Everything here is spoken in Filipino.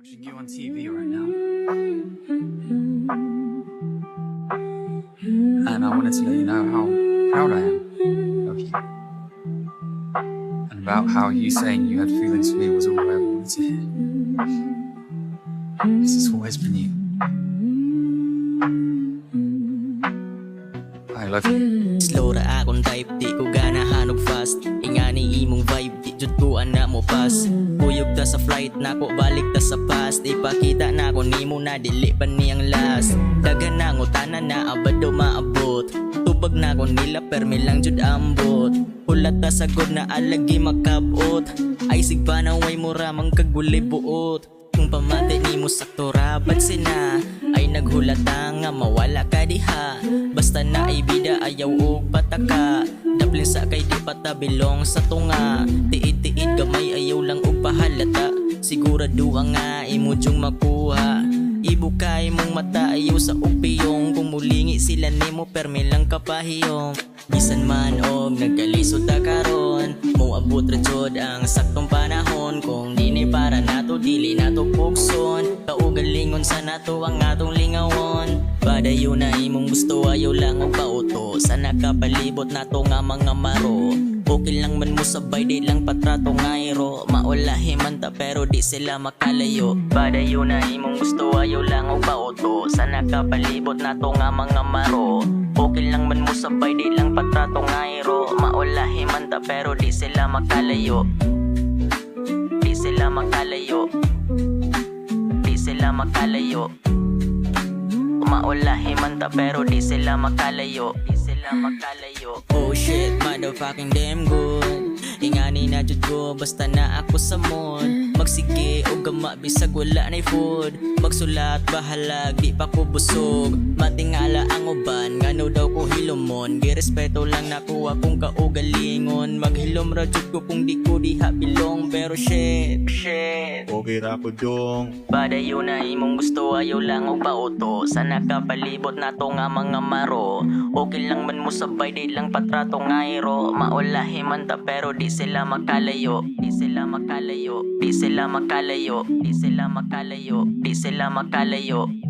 watching you on TV right now. And I wanted to let you know how proud I am of you. And about how you saying you had feelings for me was all I ever wanted to hear. This has always been you. I love you. Slow ra akong type, di ko gana hanog fast. Ingani imong vibe, di jud ko ana mo pass. Kuyog ta sa flight nako, balik ta sa past. Ipakita na ko nimo na dili pa niyang last. Dagan na ngutana na abad do maabot. Tubag na ko nila permi lang jud ambot. Ulat ta sagod na alagi makabot. Ay sigpa na way mo ramang kaguli buot. Kung pamati nimo sakto ra sina ay naghulata nga mawala ka diha. Basta na ay bida ayaw og pataka. Daplin sa kay di patabilong sa tunga. Tiid-tiid gamay ayaw lang og pahalata. Sigurado nga imo jung makuha. Ibukay mong mata ayaw sa upiyong. Kung mulingi sila nimo permi lang kapahiyong. Bisan man og nagkalisod ta karon, mo abot ra jud ang saktong panahon. Kung dini para nato dili nato pukson. Kaugalingon sa nato ang atong lingawon. Padayon na imong gusto ayaw lang og pauto. Sana kapalibot nato nga mga maro. Okay lang man mo sabay di lang patrato ngairo. Maulahi man ta pero di sila makalayo. Padayon na imong gusto ayaw lang og pauto. Sana kapalibot nato nga mga maro. Okay lang man mo sabay di lang patrato ngairo. Maulahi man ta pero di sila makalayo. Di sila makalayo. Di sila makalayo. Maulahi man ta pero di sila makalayo. Di sila makalayo. Oh shit, motherfucking damn good. Ingani na jud ko basta na ako sa mood. Magsige o gama bisag wala na food. Magsulat bahalag di pa ko busog. Matingala ang uban ngano daw ko hilomon. Girespeto lang nakuha kung kaugalingon. Maghilom ra jud ko kung di ko diha bilong. Pero shit Okay ra po dong. padayon na imong gusto ayaw lang og pauto. Sana kapalibot nato nga mga maro. Okay lang man mo sabay di lang patrato ngairo. Maulahi man ta pero di sila makalayo. Di sila makalayo. Di sila makalayo. Di sila makalayo. Di sila makalayo.